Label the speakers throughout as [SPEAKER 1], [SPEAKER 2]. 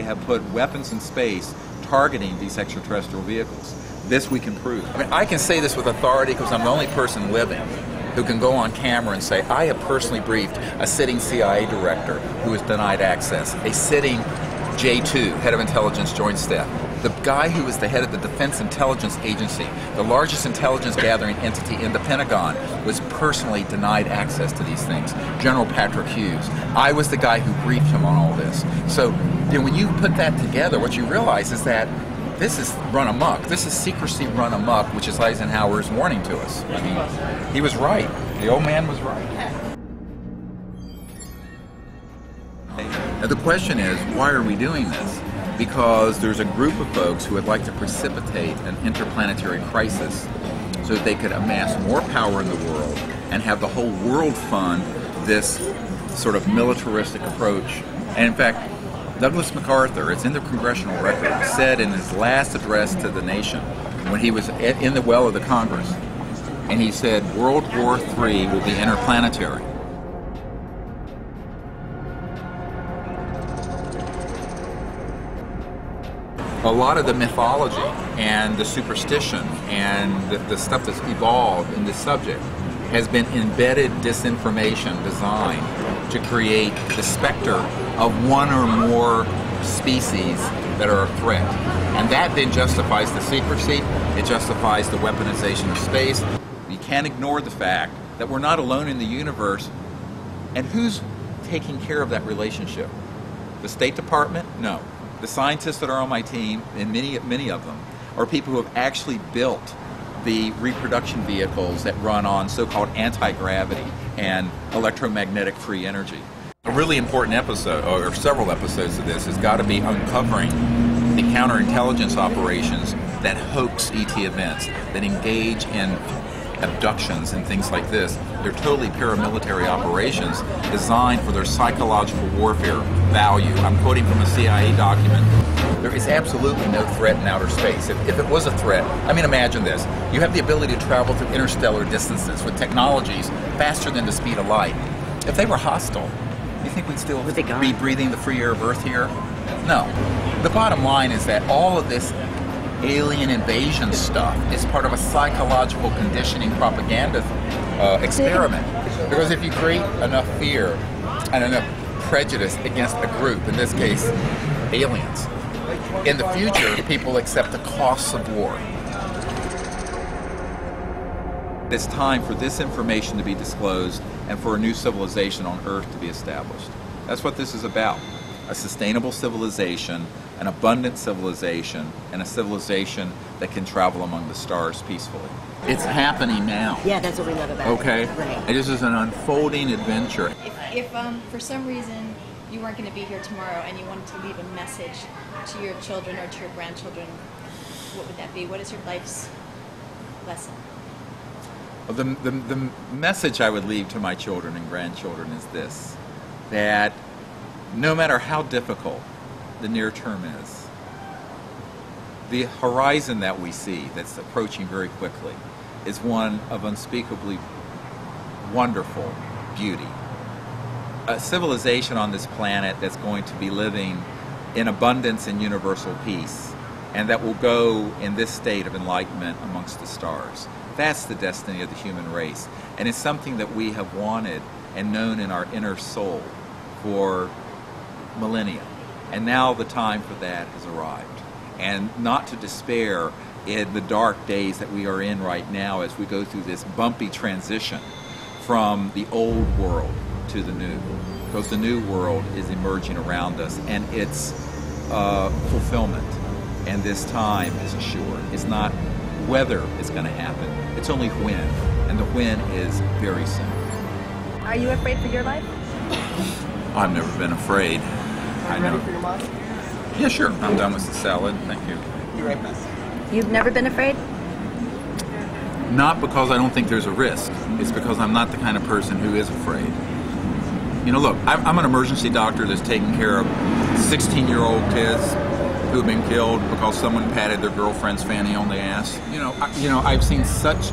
[SPEAKER 1] have put weapons in space targeting these extraterrestrial vehicles. This we can prove. I mean, I can say this with authority because I'm the only person living who can go on camera and say, I have personally briefed a sitting CIA director who was denied access, a sitting J2, head of intelligence joint staff, the guy who was the head of the Defense Intelligence Agency, the largest intelligence gathering entity in the Pentagon, was personally denied access to these things. General Patrick Hughes. I was the guy who briefed him on all this. So when you put that together, what you realize is that this is run amok. This is secrecy run amok, which is Eisenhower's warning to us. I mean, he was right. The old man was right. Now the question is, why are we doing this? Because there's a group of folks who would like to precipitate an interplanetary crisis so that they could amass more power in the world and have the whole world fund this sort of militaristic approach. And in fact, Douglas MacArthur, it's in the congressional record, said in his last address to the nation when he was in the well of the Congress, and he said, World War III will be interplanetary. A lot of the mythology and the superstition and the stuff that's evolved in this subject has been embedded disinformation designed to create the specter of one or more species that are a threat. And that then justifies the secrecy, it justifies the weaponization of space. You can't ignore the fact that we're not alone in the universe. And who's taking care of that relationship? The State Department? No. The scientists that are on my team, and many of them, are people who have actually built the reproduction vehicles that run on so-called anti-gravity and electromagnetic free energy. A really important episode, or several episodes of this, has got to be uncovering the counterintelligence operations that hoax ET events, that engage in abductions and things like this. They're totally paramilitary operations designed for their psychological warfare value. I'm quoting from a CIA document. There is absolutely no threat in outer space. If it was a threat, I mean, imagine this. You have the ability to travel through interstellar distances with technologies faster than the speed of light. If they were hostile, you think we'd still be breathing the free air of Earth here? No. The bottom line is that all of this alien invasion stuff is part of a psychological conditioning propaganda experiment. Because if you create enough fear and enough prejudice against a group, in this case, aliens, in the future, people accept the costs of war. It's time for this information to be disclosed and for a new civilization on Earth to be established. That's what this is about. A sustainable civilization, an abundant civilization, and a civilization that can travel among the stars peacefully. It's happening now.
[SPEAKER 2] Yeah, that's what we love about it.
[SPEAKER 1] Okay?
[SPEAKER 2] Right.
[SPEAKER 1] And this is an unfolding adventure.
[SPEAKER 3] If for some reason you weren't going to be here tomorrow and you wanted to leave a message to your children or to your grandchildren, what would that be? What is your life's lesson?
[SPEAKER 1] The message I would leave to my children and grandchildren is this, that no matter how difficult the near term is, the horizon that we see that's approaching very quickly is one of unspeakably wonderful beauty. A civilization on this planet that's going to be living in abundance and universal peace, and that will go in this state of enlightenment amongst the stars. That's the destiny of the human race, and it's something that we have wanted and known in our inner soul for millennia. And now the time for that has arrived. And not to despair in the dark days that we are in right now as we go through this bumpy transition from the old world to the new. Because the new world is emerging around us, and its fulfillment and this time is assured. It's not whether it's going to happen, it's only when. And the when is very soon.
[SPEAKER 2] Are you afraid for your life?
[SPEAKER 1] I've never been afraid. I know.
[SPEAKER 4] Ready for your mom?
[SPEAKER 1] Yeah, sure. I'm done with the salad. Thank you.
[SPEAKER 4] Be right back.
[SPEAKER 2] You've never been afraid?
[SPEAKER 1] Not because I don't think there's a risk. It's because I'm not the kind of person who is afraid. You know, look, I'm an emergency doctor that's taking care of 16-year-old kids who've been killed because someone patted their girlfriend's fanny on the ass. You know, I've seen such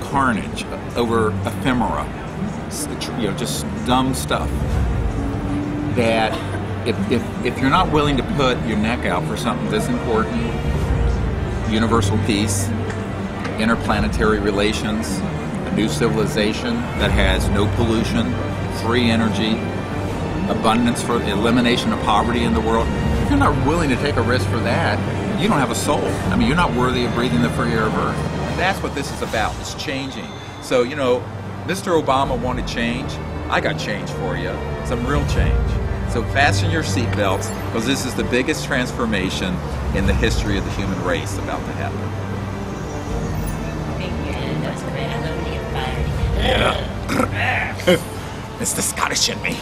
[SPEAKER 1] carnage over ephemera, you know, just dumb stuff, that if you're not willing to put your neck out for something this important, universal peace, interplanetary relations, a new civilization that has no pollution, free energy, abundance for elimination of poverty in the world, if you're not willing to take a risk for that, you don't have a soul. I mean, you're not worthy of breathing the free air of Earth. That's what this is about. It's changing. So, you know, Mr. Obama wanted change. I got change for you. Some real change. So fasten your seatbelts, because this is the biggest transformation in the history of the human race about to happen.
[SPEAKER 4] Thank you. That was great. I love when you get fired.
[SPEAKER 1] Yeah. It's the Scottish in me.